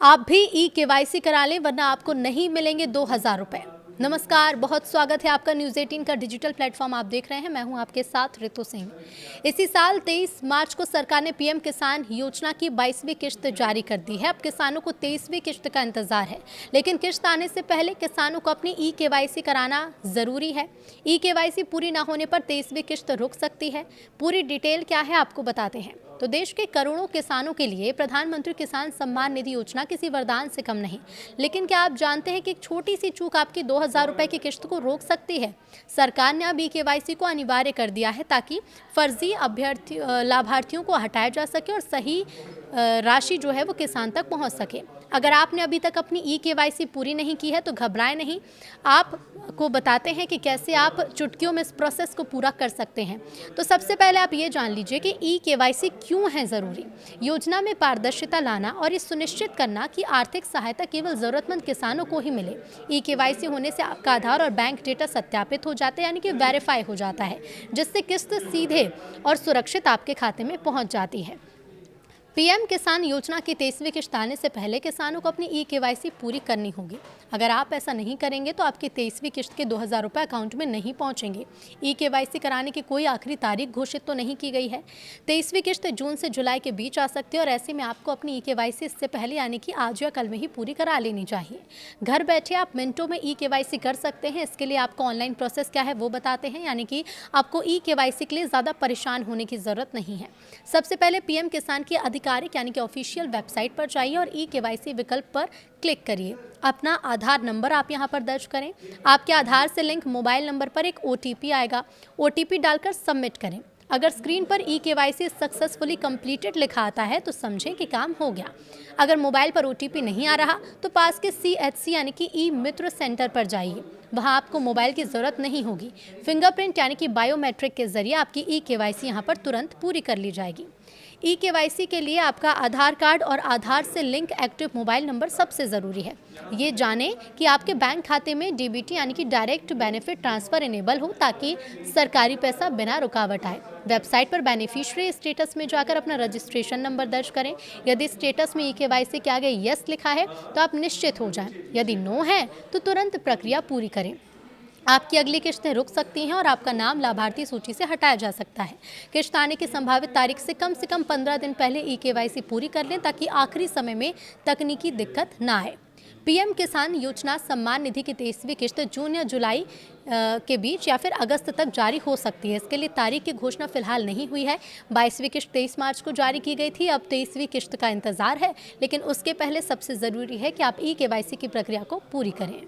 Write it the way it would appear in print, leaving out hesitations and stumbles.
आप भी ई-केवाईसी करा लें वरना आपको नहीं मिलेंगे 2000 रुपए। नमस्कार, बहुत स्वागत है आपका न्यूज़ 18 का डिजिटल प्लेटफॉर्म आप देख रहे हैं। मैं हूं आपके साथ ऋतु सिंह। इसी साल 23 मार्च को सरकार ने पीएम किसान योजना की 22वीं किश्त जारी कर दी है। अब किसानों को 23वीं किश्त का इंतजार है, लेकिन किश्त आने से पहले किसानों को अपनी ई-केवाईसी कराना जरूरी है। ई-केवाईसी पूरी न होने पर 23वीं किश्त रुक सकती है। पूरी डिटेल क्या है आपको बताते हैं। तो देश के करोड़ों किसानों के लिए प्रधानमंत्री किसान सम्मान निधि योजना किसी वरदान से कम नहीं, लेकिन क्या आप जानते हैं कि एक छोटी सी चूक आपकी 2000 रुपए की किश्त को रोक सकती है। सरकार ने अब ई-केवाईसी को अनिवार्य कर दिया है ताकि फर्जी लाभार्थियों को हटाया जा सके और सही राशि जो है वो किसान तक पहुंच सके। अगर आपने अभी तक अपनी ई-केवाईसी पूरी नहीं की है तो घबराएं नहीं। आपको बताते हैं कि कैसे आप चुटकियों में इस प्रोसेस को पूरा कर सकते हैं। तो सबसे पहले आप ये जान लीजिए कि ई-केवाईसी क्यों है ज़रूरी। योजना में पारदर्शिता लाना और ये सुनिश्चित करना कि आर्थिक सहायता केवल ज़रूरतमंद किसानों को ही मिले। ई-केवाईसी होने से आपका आधार और बैंक डेटा सत्यापित हो जाते हैं, यानी कि वेरीफाई हो जाता है, जिससे किस्त सीधे और सुरक्षित आपके खाते में पहुँच जाती है। पीएम किसान योजना की 23वीं किश्त आने से पहले किसानों को अपनी ई-केवाईसी पूरी करनी होगी। अगर आप ऐसा नहीं करेंगे तो आपकी 23वीं किश्त के 2000 रुपये अकाउंट में नहीं पहुंचेंगे। ई-केवाईसी कराने की कोई आखिरी तारीख घोषित तो नहीं की गई है। 23वीं किश्त जून से जुलाई के बीच आ सकती है और ऐसे में आपको अपनी ई-केवाईसी इससे पहले यानी कि आज या कल में ही पूरी करा लेनी चाहिए। घर बैठे आप मिनटों में ई-केवाईसी कर सकते हैं। इसके लिए आपको ऑनलाइन प्रोसेस क्या है वो बताते हैं, यानी कि आपको ई-केवाईसी के लिए ज़्यादा परेशान होने की ज़रूरत नहीं है। सबसे पहले पीएम किसान की आधिकारिक यानी कि ऑफिशियल वेबसाइट पर जाइए और ई-केवाईसी विकल्प पर क्लिक करिए। अपना आधार नंबर आप यहां पर दर्ज करें। आपके आधार से लिंक मोबाइल नंबर पर एक ओटीपी आएगा। ओटीपी डालकर सबमिट करें। अगर स्क्रीन पर ई-केवाईसी सक्सेसफुली कंप्लीटेड लिखा आता है तो समझें कि काम हो गया। अगर मोबाइल पर ओटीपी नहीं आ रहा तो पास के सीएचसी यानी कि ई मित्र सेंटर पर जाइए। वहां आपको मोबाइल की ज़रूरत नहीं होगी। फिंगरप्रिंट यानी कि बायोमेट्रिक के जरिए आपकी ई-केवाईसी यहां पर तुरंत पूरी कर ली जाएगी। ई-केवाईसी के लिए आपका आधार कार्ड और आधार से लिंक एक्टिव मोबाइल नंबर सबसे ज़रूरी है। ये जानें कि आपके बैंक खाते में डीबीटी यानी कि डायरेक्ट बेनिफिट ट्रांसफ़र इनेबल हो ताकि सरकारी पैसा बिना रुकावट आए। वेबसाइट पर बेनिफिशियरी स्टेटस में जाकर अपना रजिस्ट्रेशन नंबर दर्ज करें। यदि स्टेटस में ई-केवाईसी के आगे यस लिखा है तो आप निश्चित हो जाएं। यदि नो है तो तुरंत प्रक्रिया पूरी करें। आपकी अगली किश्तें रुक सकती हैं और आपका नाम लाभार्थी सूची से हटाया जा सकता है। किश्त आने की संभावित तारीख से कम 15 दिन पहले ई-केवाईसी पूरी कर लें ताकि आखिरी समय में तकनीकी दिक्कत ना आए। पीएम किसान योजना सम्मान निधि की 23वीं किश्त जून या जुलाई के बीच या फिर अगस्त तक जारी हो सकती है। इसके लिए तारीख की घोषणा फिलहाल नहीं हुई है। 22वीं किश्त 23 मार्च को जारी की गई थी। अब 23वीं किश्त का इंतजार है, लेकिन उसके पहले सबसे ज़रूरी है कि आप ई-केवाईसी की प्रक्रिया को पूरी करें।